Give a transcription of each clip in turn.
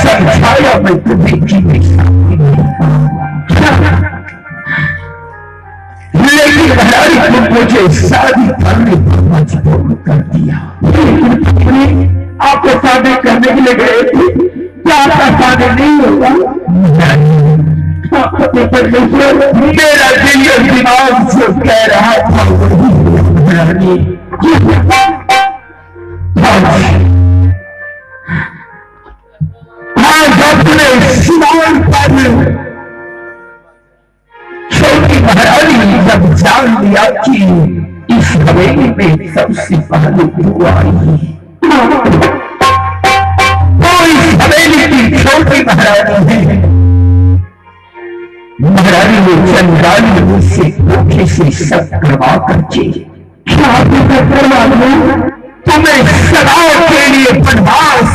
समझाया मैं तुम्हें कि लेकिन तुम मुझे शादी करने पर मजबूर कर दिया। आपको शादी करने के लिए गए थे, क्या आपका शादी नहीं होगा? मेरा दिल दिमाग से कह रहा था आज अपने स्नान पर छोटी महारानी जब जान लिया कि इस हवेली में सबसे पहले तू आई, तो इस हवेली की छोटी महारानी है। महारानी ने चंद्रानी मुझसे धोखे से सब करवा करके तुम्हें सदाओं के लिए बनवास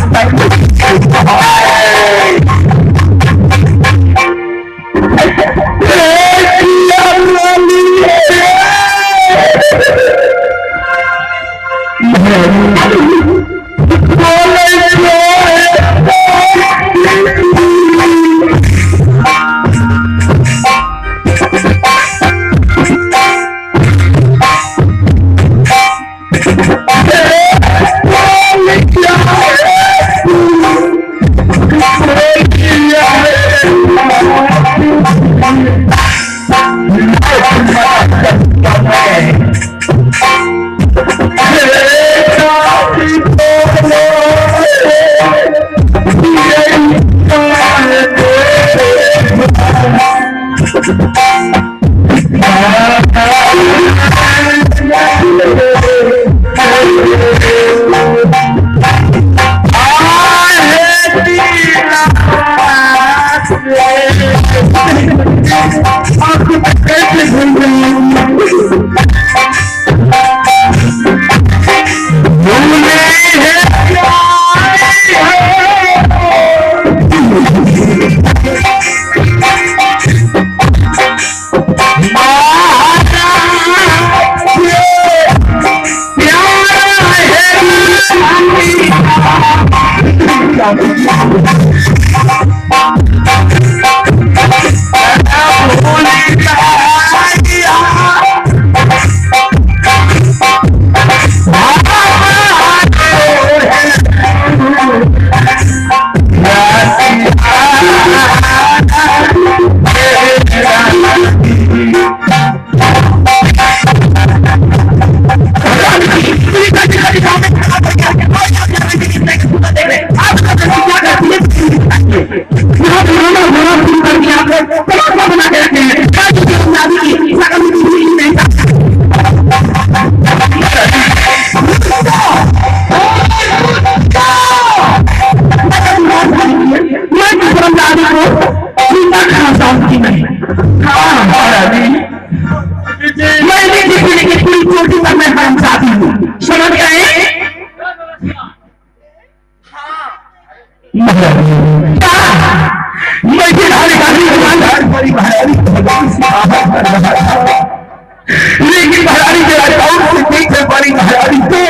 लेकिन महारानी के अकाउंट से पीछे बड़ी महारानी तो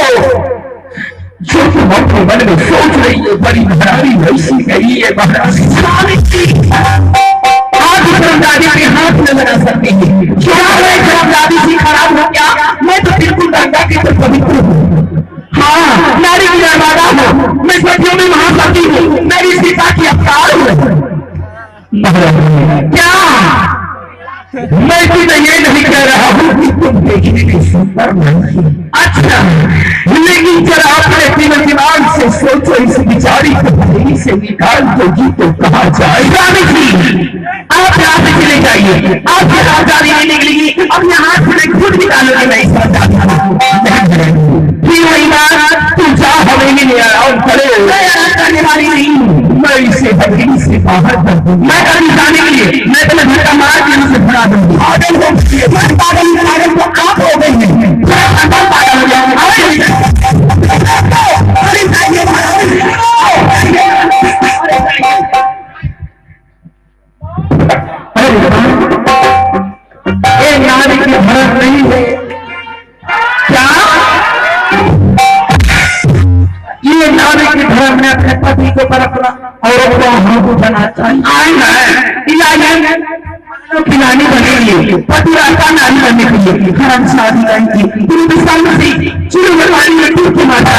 जो तुम अपने मन में सोच रही है, बड़ी महारानी वैसी गई है। महारानी आज धर्मदादी के हाथ में लगा सकती है। धर्मदादी से खराब हो गया, मैं तो बिल्कुल गंगा की तो पवित्र हूँ। हाँ, नारी की नर्मदा हूँ, मैं सदियों में महासती हूँ, मेरी सीता की अवतार हूँ। क्या मैं तुम्हें ये नहीं कह रहा हूँ कि तुम देखने की सुंदर नहीं। अच्छा, लेकिन जरा अपने दिल दिमाग से सोचो, इस बिचारी को हवेली से निकाल दोगी तो कहाँ जाए? रानी जी, आप यहाँ से चले जाइए, आपकी राजधानी नहीं निकलेगी, अपने हाथ से खुद निकालोगे। मैं इस बात चाहता हूँ फिर वही बात, तू जा हवेली में आराम करे। मैं आराम करने वाली नहीं हूँ, मैं इसे हवेली से बाहर कर दूंगी। मैं कभी जाने के लिए मैं तुम्हें धक्का मार के उसे भगा दूंगी। पागल हो तो आप हो गई है, पागल हो जाऊंगा। नारी की भरत नहीं है, अगर हमने अपने पति के ऊपर अपना औरत को हाथ उठाना चाहिए खिलानी बनेगी पति रास्ता नानी बनने के लिए हर शादी करेंगी शुरू में की माता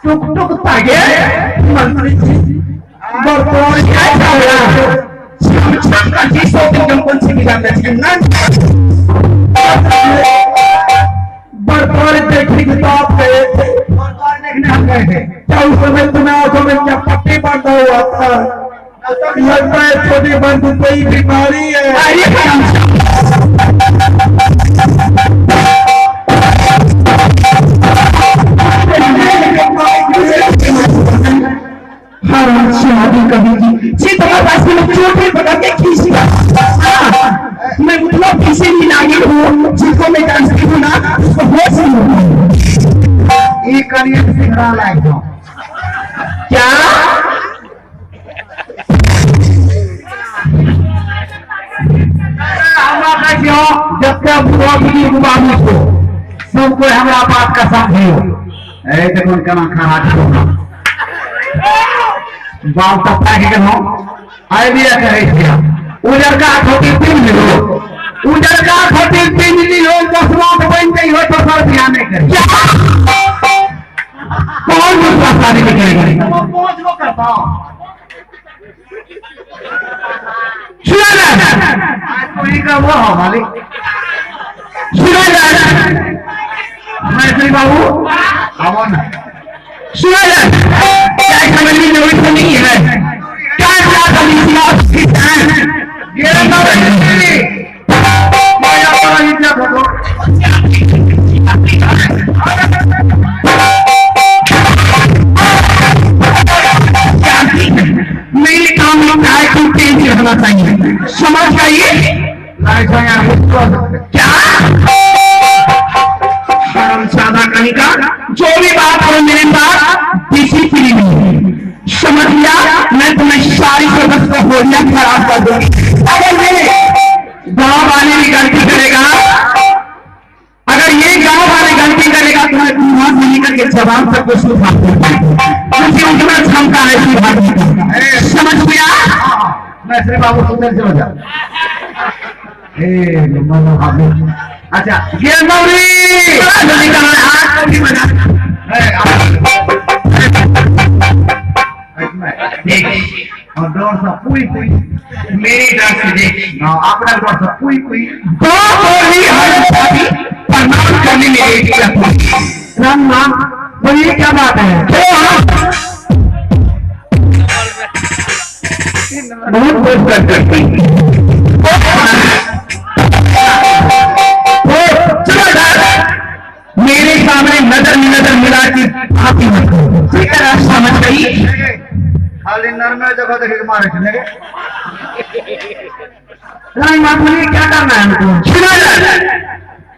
टुक टुक तागे मंत्री बर्तन क्या खाया छम का जी सो दिन कौन सी मिला में ना बर्तन देखने के तो आप गए थे बर्तन देखने हम गए थे क्या उस समय तुम्हें आंखों में क्या पट्टी बांधा हुआ था लगता है छोटी बंधु कोई बीमारी है मैं उतना पीछे नहीं लागी हूँ जिसको मैं जानती हूँ ना उसको होश नहीं होती ये करिए सिखा लायक हो क्या हमारा क्यों जब तक बुआबी बुआबी को सबको हमारा बात का समझियो ऐसे कौन कमा खा बाल तपा के हो आइडिया करे क्या उधर का खोटी पिन लो उधर का खोटी पिन लो 10 लाख बन गई हो तो सर ध्यान नहीं करे कौन दूसरा शादी में करेगा पहुंच लो करता सुना ना आज तो ही का वो हो मालिक सुना ना मैं श्री बाबू आओ ना सुना ना क्या समझ में नहीं है क्या कमी थी आपकी ये ना माया वाला इतना फोटो मेरे काम में काय को तेज रहना चाहिए समझ चाहिए क्या सादा कहीं का जो भी बात हो मेरे पास डिसिप्लिन समझ लिया मैं तुम्हें सारी जगत को होलिया खराब कर दूंगी अगर मेरे गांव वाले भी गलती करेगा अगर ये गांव वाले गलती करेगा तो मैं तुम्हारा नहीं कर के जवाब तक को सुखा मुझे उतना क्षमता है कि भाई समझ गया। मैं श्री बाबू सुंदर से बजा अच्छा ये मौली हाथ भी बजा और डोर सा पुई पुई मेरी डर से देख ना अपना डोर सा पुई पुई दो बोली हर शादी प्रणाम करने में एक राम नाम बोलिए क्या बात है बहुत बहुत करते मेरे सामने नजर मिला के आती है समझ गई खाली नरमे जगह देखे मारे चलेंगे क्या करना है हमको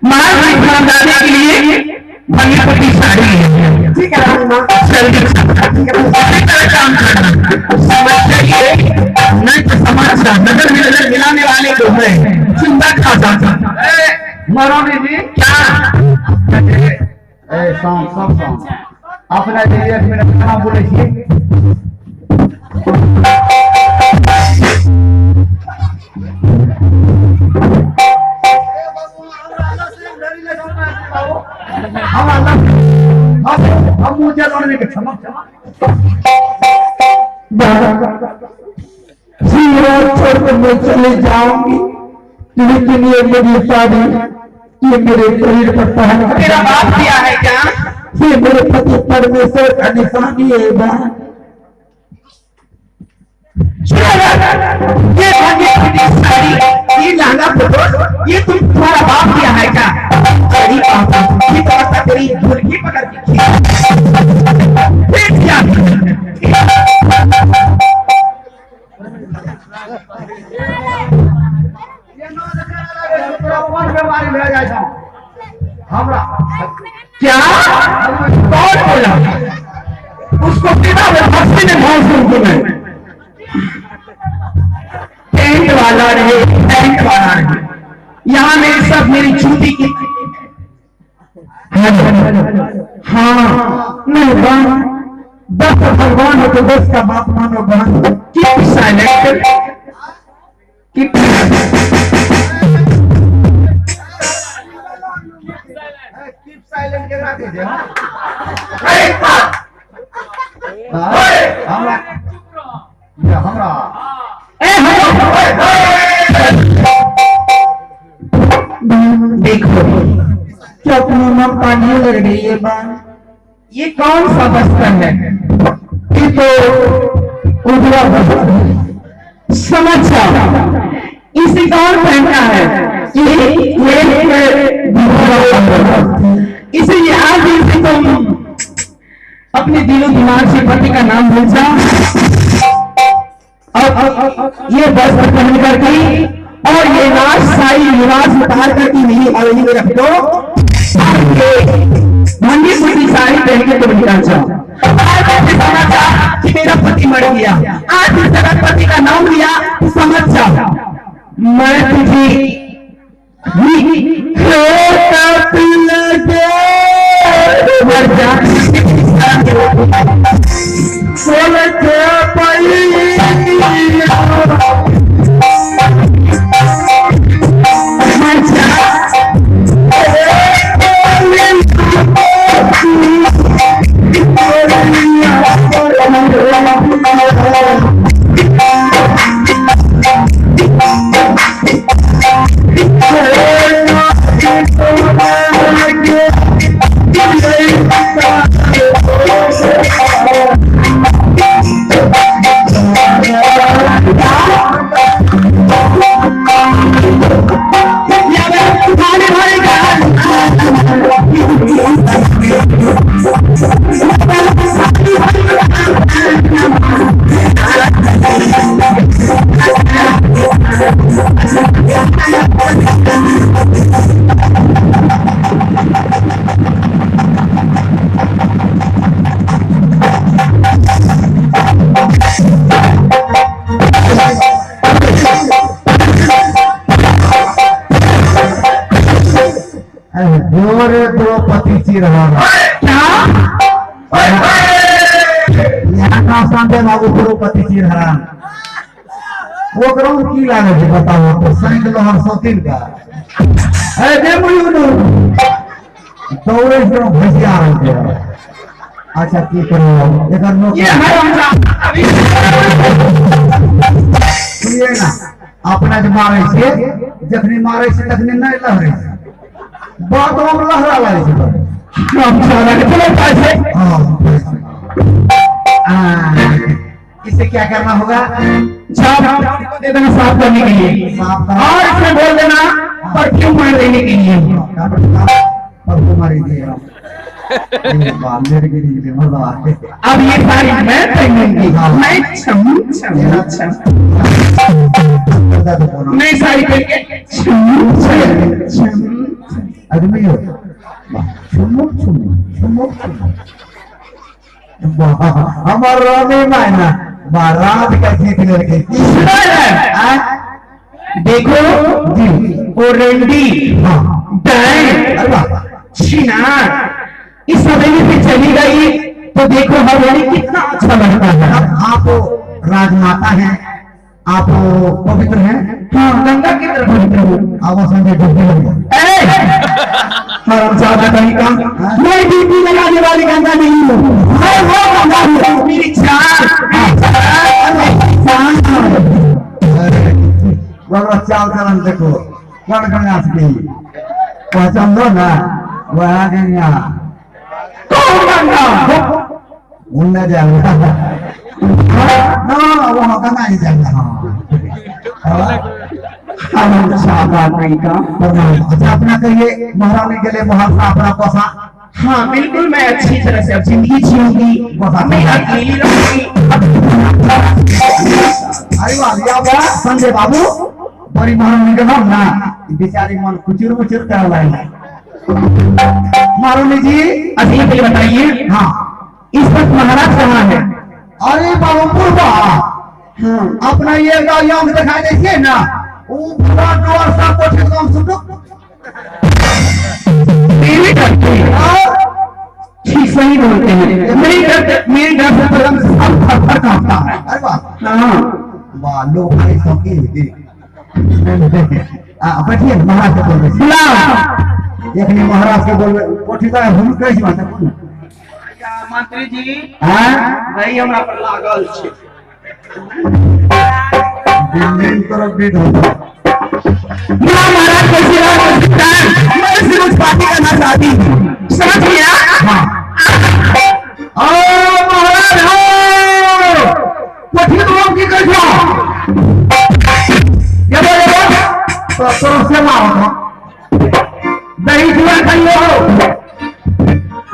महाराज खानदानी के लिए भंगी साड़ी है ठीक है काम करना समझ जाइए नहीं तो समाज नजर में नजर मिलाने वाले जो है चिंता खा जाता मरोनी जी क्या सब अपना एरिया में खाना बोले हम मुझे लड़ने के क्षमा छोड़ कर मैं चले जाऊंगी लेकिन ये मेरी साड़ी ये मेरे शरीर पर पहना मेरा बाप किया है क्या ये मेरे पति परमेश्वर का निशानी है ये साड़ी ये लहंगा फोटो ये तुम तुम्हारा बाप किया है क्या तेरी ये तो तेरी झुर्गी पकड़ के क्या क्या कौन बोला उसको बिना हंसी में भाव टेंट वाला रहे यहाँ मेरी सब मेरी छुट्टी की हाँ नहीं दस भगवान हो तो 10 का बाप मानो बहन कीप साइलेंट कीप साइलेंट के रख दीजिए हमरा देखो क्या अपनी ममता नहीं लग रही है ये कौन सा बस्तर है ये तो उजला बस्तर है समझ इसे कौन पहनता है इसीलिए आज से तुम अपने दिलो दिमाग से पति का नाम भूल जाओ और ये वस्त्र पहन करके और ये नाच साई निवास उतार करके नहीं हवेली में रख दो मंडी पूरी साड़ी पहन के तुम निकल जाओ कि मेरा पति मर गया आज इस जगह पति का नाम लिया समझ जाओ मैं तुझे दो पति चिर रहा क्या संजय बाबू पुरोपति जी हरान वो करो की लागे है बताओ तो संग लोहर सोतिन का अरे दे मुयुनु दौड़े से भसिया रहे थे अच्छा की करो एकर नो ये है अभी सुनिए ना अपना जो मारे से जखनी मारे से तखनी नहीं लहरे बात हम लहरा लागे से हम सारा के चलो पैसे इससे क्या करना होगा छाप को दे देना साफ करने के लिए और इसमें बोल देना परफ्यूम मार देने के लिए परफ्यूम मार दिए मेरे के लिए मजा आते अब ये सारी मैं पहनूंगी मैं छम छम छम मैं सारी पहन के छम छम छम आदमी हो चुमुक चुमुक चुमुक चुमुक हमार रानी मायना बारात का जीत लड़के देखो जी ओरंडी डैन छिनार इस समय से चली गई तो देखो हरियाणी कितना अच्छा लगता है। आप राजमाता हैं आप पवित्र हैं हाँ गंगा की तरफ पवित्र हूँ आप संजय डुबकी लगे हरामजादा कहीं का मैं डुबकी लगाने वाली गंगा नहीं हूँ मैं वो गंगा हूँ मेरी जान बाबा चाल चलन देखो कौन गंगा से पहचान दो ना वह गंगा कौन गंगा उन्ना जाएगा ना वो गंगा ही जाएगा हरामजादा कहीं का अच्छा अपना कहिए महारानी के लिए मुहावरा अपना कोसा हाँ बिल्कुल मैं अच्छी तरह से अब जिंदगी जीऊंगी मैं अकेली रहूंगी। अरे वाह संजय बाबू बड़ी महारानी के नाम ना बेचारी मन कुचुर मुचुर कर रहा है महारानी जी अभी के लिए बताइए हाँ इस वक्त महाराज कहाँ है? अरे बाबू पूर्वा अपना ये गाड़ियों में दिखाई देखिए ना वो पूरा डोर सा कोठे काम सुनो मेरे डरते ठीक सही बोलते हैं मेरे डर से बदन सब थर कांपता है। अरे वाह हाँ वाह लोग भाई सौकी होती बैठिए महाराज के बोल रहे देखने महाराज के बोल रहे कोठी का हम कैसी बात है मंत्री जी हाँ नहीं हमरा पर लागल छे दिन तरफ भी होता ना महाराज कैसे रह सकता है मैं सिर्फ उस पार्टी करना चाहती हूँ समझ गया हाँ ओ महाराज हो कोठी तो हम की कर दो ये बोलो तो से मारो दही जुआ खाइयो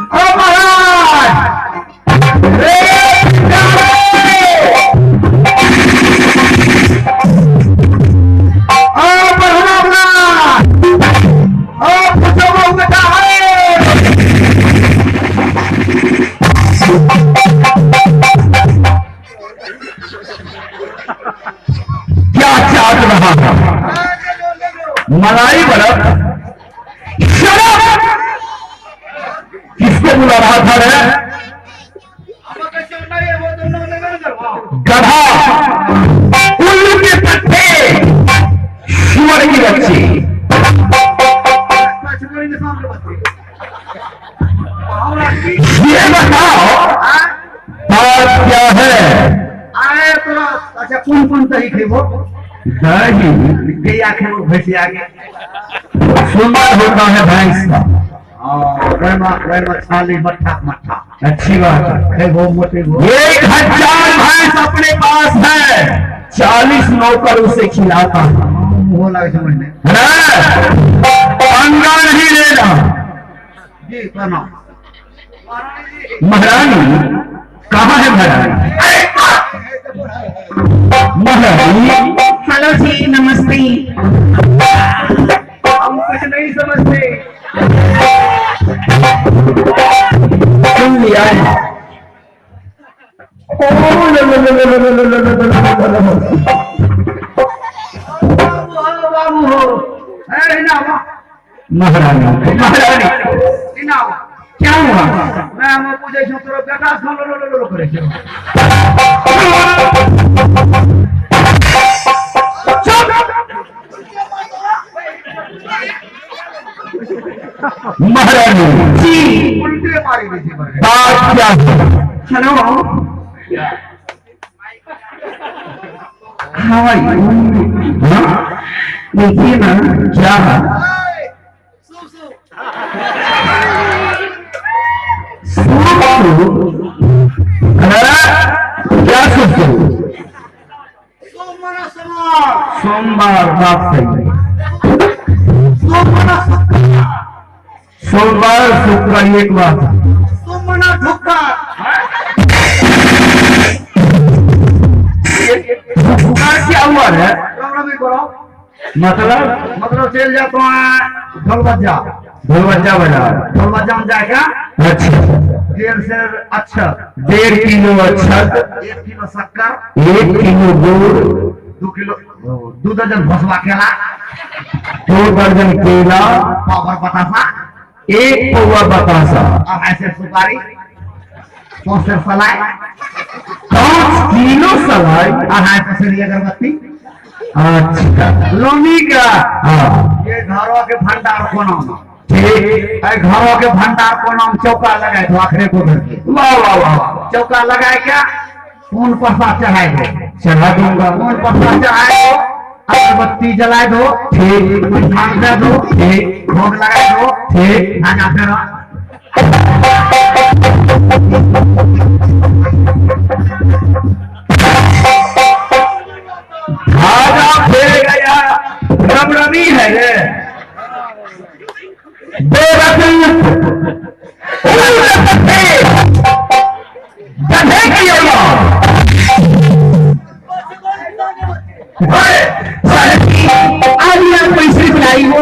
ओ महाराज रे क्या चाट रहा था मलाई बर्फ किसको बुला रहा था रे गधा उल्लू के पत्ते सुअर की बच्ची ये बताओ बात क्या है आए तो अच्छा कौन सही थे वो दही के आखिर वो भैंसिया के सुंदर होता है भैंस का रेमा छाली मट्ठा मट्ठा अच्छी बात है वो मोटे वो 1000 भैंस अपने पास है 40 नौकर उसे खिलाता है वो लगे समझने पंगा नहीं लेना जी प्रणाम महारानी कहाँ है महारानी हेलो जी नमस्ते हम कुछ नहीं समझते सुन लिया है बाबू हो महारानी महारानी क्या हुआ? मैं हम पूछे छो तोरो बेटा सुन लो करे छो। महारानी जी उल्टे मारी थी बात क्या है? Hello how are you? देखिए ना क्या क्या सोमवार बात सही सोमवार शुक्र एक बात क्या हुआ है? मतलब चल जाता है ढोलबज्जा बाजार ढोलबज्जा में जाएगा। अच्छा 1.5 किलो अक्षत 1 किलो शक्कर 1 किलो गुड़ 2 दर्जन भसवा केला 2 दर्जन केला पावर बतासा 1 पौवा बतासा और ऐसे सुपारी 5 सलाई 5 किलो सलाई 2.5 पसेरी अगरबत्ती। अच्छा लोनी का हाँ ये घरों के भंडार को नाम ठीक घरों के भंडार को नाम चौका लगाए तो आखिरी को घर के वाह वाह वाह चौका लगाए क्या कौन प्रसाद चढ़ाए दो चढ़ा दूंगा कौन प्रसाद चढ़ाए दो अगरबत्ती जलाए दो ठीक भांग दे दो ठीक भोग लगाए दो ठीक आजा फिर धागा फेर गया रमरमी है ये गधे की औलाद आज यहाँ पैसे बुलाई हो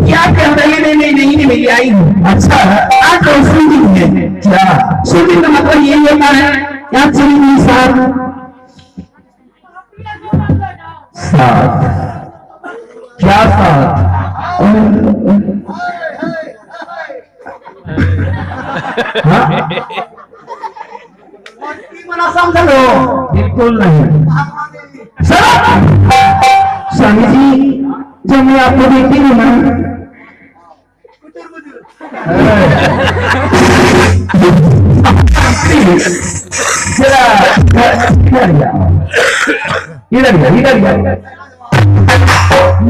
क्या कह रही है? नहीं मिली आई हूँ। अच्छा आज तो शूटिंग है क्या? शूटिंग का मतलब ये होता है यहाँ चली साथ क्या साथ समझ लो बिल्कुल नहीं। स्वामी जी जब मैं आपको देखती हूँ ना इधर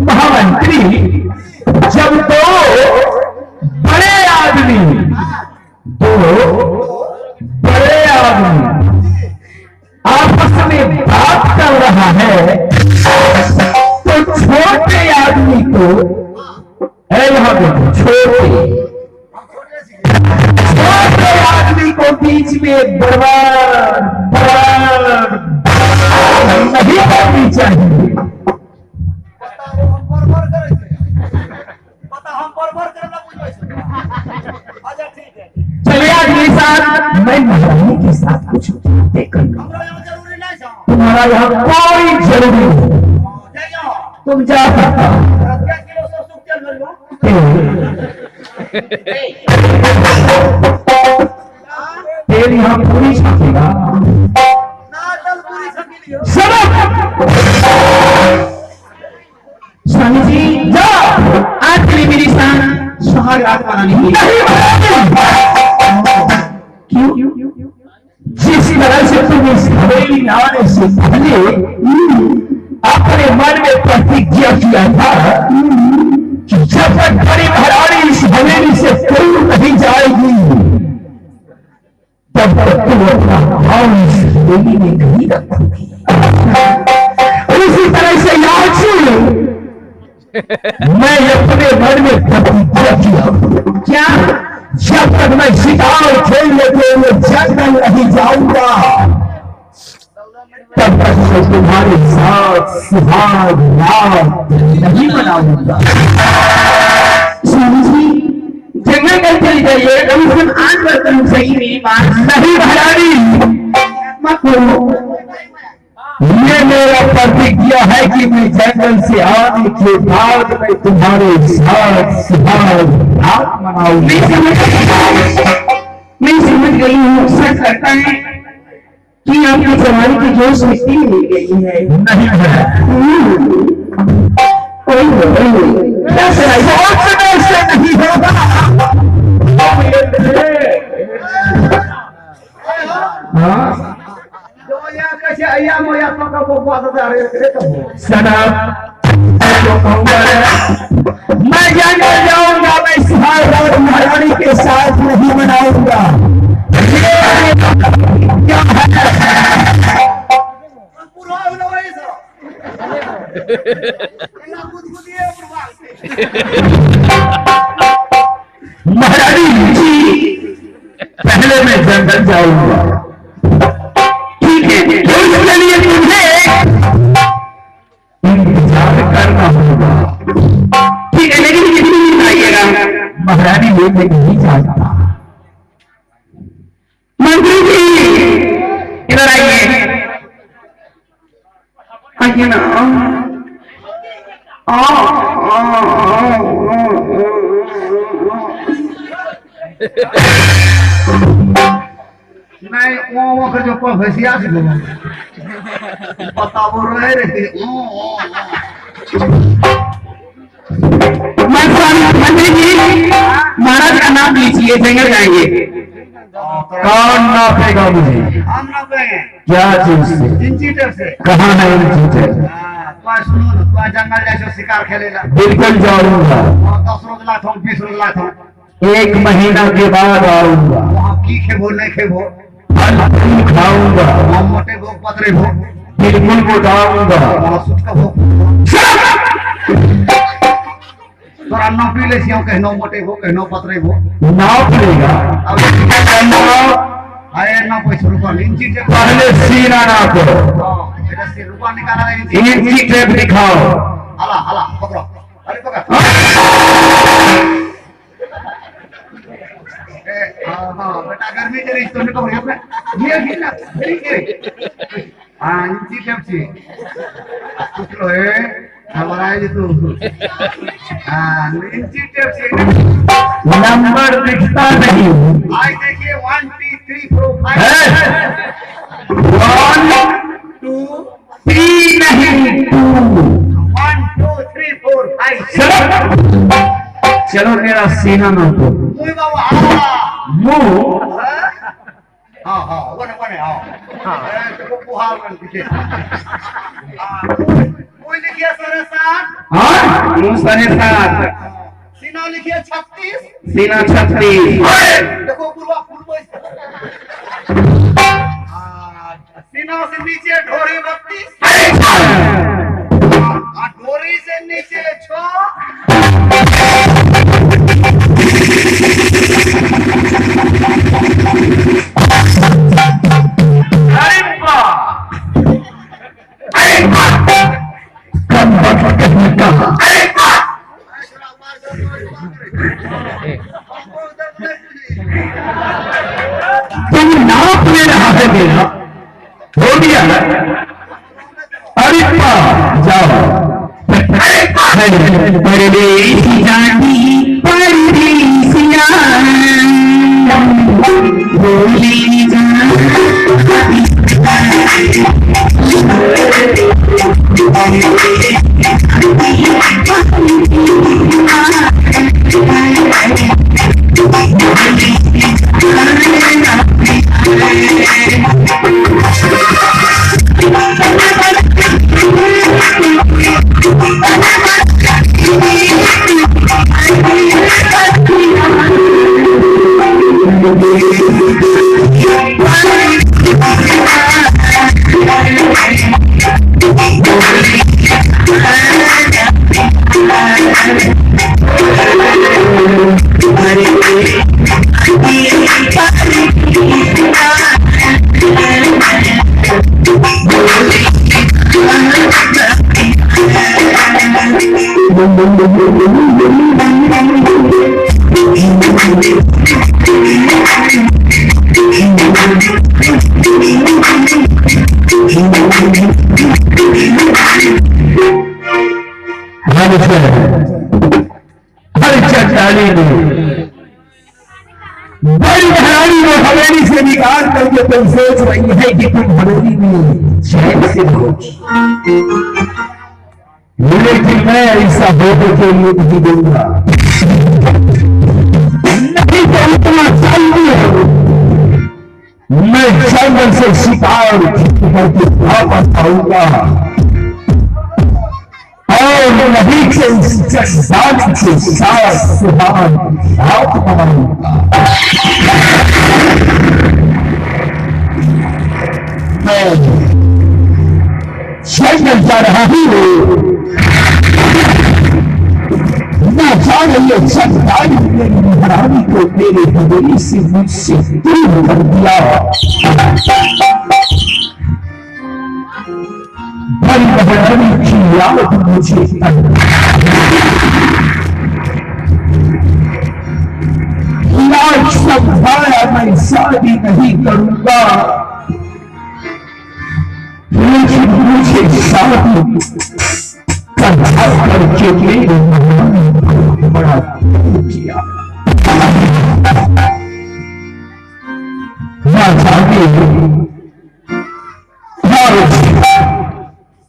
महामंत्री जब दो बड़े आदमी आपस में बात कर रहा है तो छोटे आदमी को यहाँ देखो छोटे आदमी को बीच में बराबर नहीं करनी चाहिए। चलिए अगले साल मैं महारानी के साथ कुछ बातें करूंगा। तुम्हारा यहाँ कोई जरूरी नहीं तुम जा सकता तेरी यहाँ पूरी छकेगा स्वामी जी जाओ आज के लिए मेरी शान सुहागरात बनाने की क्यों जिस तरह से तुम इस हवेली में आने से पहले अपने मन में प्रतिज्ञा किया था कि जब तक बड़ी महारानी इस हवेली से दूर नहीं जाएगी तब तक तुम अपना भाव इस हवेली में नहीं रखोगी। उसी तरह से आज मैं अपने मन में प्रतिज्ञा किया क्या जब तक मैं शिकार खेलने के लिए जंगल नहीं जाऊंगा तब तक मैं तुम्हारे साथ सुहाग रात नहीं मनाऊंगा। स्वामी जी जंगल कर चली जाइए कम से कम 8 बर्तन सही मेरी बात नहीं महारानी मत बोलो ये मेरा प्रतिज्ञा यह है कि मैं जंगल से आने के बाद मैं तुम्हारे साथ सुहाग रात मनाऊंगी। मैं समझ गई हूँ। सच लगता है कि आपकी जवानी की जोश मिट्टी में मिल गई है। नहीं है क्या सुनाई से नहीं होगा। हाँ जो यहाँ कैसे अय्या मोया तो का वो बात है अरे तो सनम मैं जंगल जाऊंगा, मैं सुहाग रात महारानी के साथ नहीं मनाऊंगा। क्या महारानी जी, पहले मैं जंगल जाऊंगा। ठीक है, तो इसके लिए तुम्हें इंतजार करना होगा। ठीक है, लेकिन कितनी दिन आइएगा? महारानी ये मैं नहीं जानता। मंत्री जी इधर आइए। आइए ना। नहीं वो का जो भैंसिया से पता वो रहे रे मंत्री जी महाराज का नाम लीजिए, जंगल जाएंगे। कौन नापेगा मुझे? हम ना कहें क्या चीज से? इंचीटर से। कहाँ है इंचीटर? तो सुनो ना, तो जंगल जैसे शिकार खेलेगा। बिल्कुल जाऊंगा। 10 रोज लाता हूँ, 20 रोज लाता हूँ। 1 महीना के बाद आऊंगा। वहाँ की खेबो नहीं खेबो, फल फूल खाऊंगा। वहाँ मोटे भोग पतरे भोग, बिल्कुल बताऊंगा। वहाँ सुट का भोग। तोरा नौ पी ले सियाओ, कहनो मोटे भोग, कहनो पतरे भोग। नाप लेगा। अब आए ना पैसा रुपया इंची टेप। पहले सीना नापो। मेरा से रुपया निकाला है इंची। इंची टेप दिखाओ। हला हला पकड़ो, अरे पकड़। हाँ बेटा गर्मी तेरी तो निकल गया अपने। ये ना ये इंची टेप सी कुछ लो है हमारा है तू। इंची टेप सी नंबर दिखता नहीं। आज देखिए 1 2 3 4 5 1 2 3 नहीं 2 1 2 3 4 5 चलो चलो मेरा सीना नापो। मुई बाबा मुंह हाँ हाँ वन हाँ तो पुहार बन पीछे कोई लिखिए 7.5। हाँ मुंह 7.5, सीना लिखिए 36। सीना 36। देखो पूर्वा पूर्व सीना से नीचे ढोरी 32। ढोरी से नीचे 6। अरे वाह, अरे वाह, कम वक्त कहने का। अरे वाह, तुम नाप ले रहा है मेरा, हो गया। अरे वाह, जाओ। अरे वाह, परदेसी जानी परदेसिया बोली जा। Thank you. मुझे हर चट्टानी में बड़ी घरानी में हवेली से निकाल करके तुम सोच रही है कि तुम हवेली में चैन से रहोगी, लेकिन मैं ऐसा होने के लिए नहीं दूंगा। नहीं तो इतना जल्दी है मैं जंगल से शिकार करके वापस आऊंगा और नहीं से जान के साथ सुहान रात मनाऊंगा। मैं जंगल जा रहा हूं, मैं जा रही है चट्टानी मेरी महारानी को मेरे हवेली से मुझसे दूर कर दिया। बड़ी महारानी की याद मुझे लाज समझाया मैं शादी नहीं करूंगा, लेकिन मुझे शादी करवा करके मेरे महारानी को बड़ा किया।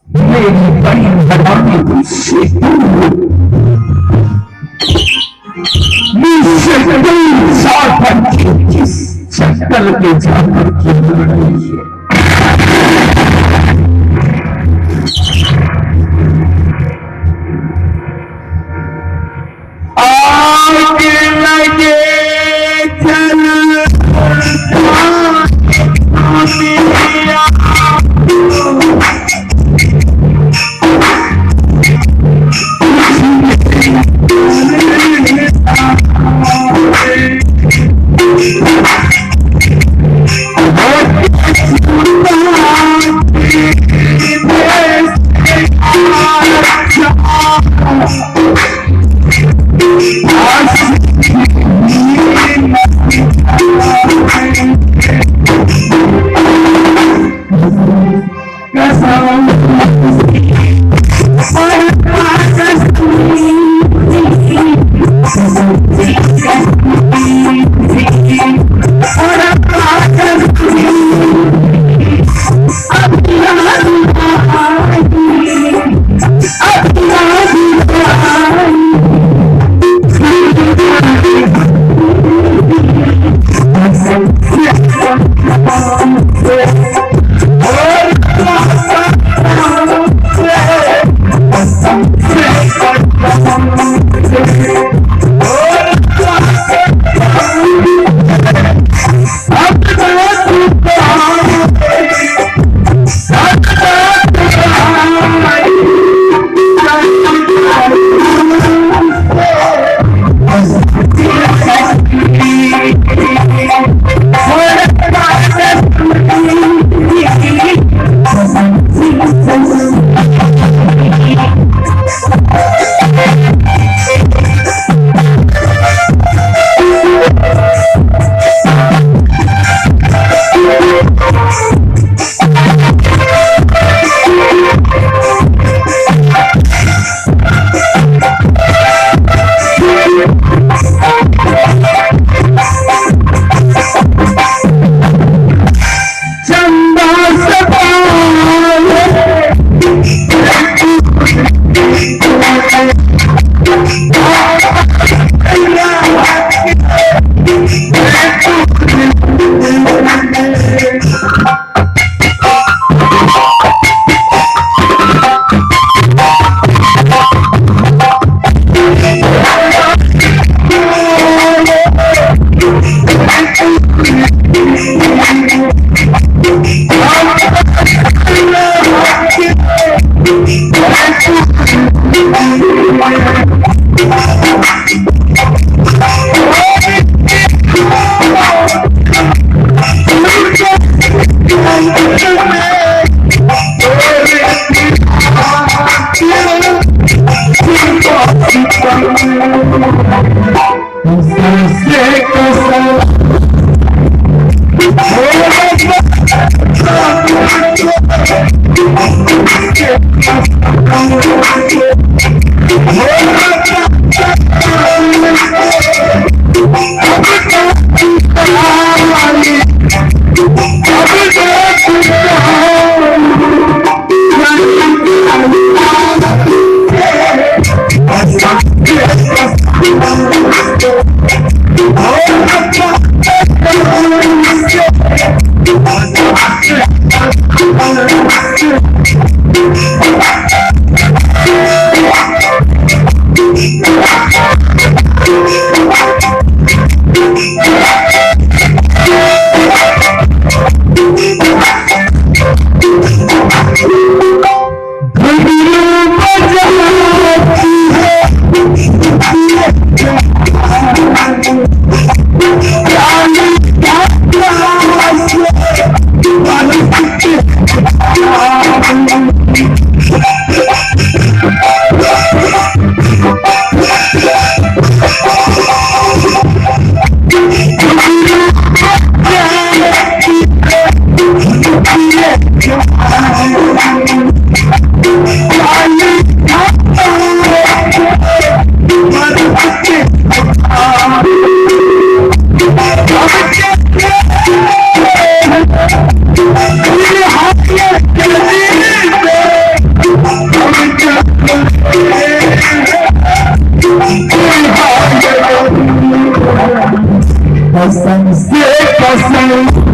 मेरी बड़ी महारानी मुझसे दूर किस चक्कर में जाकर के लड़ रही है। आगे लगे कसम से कसम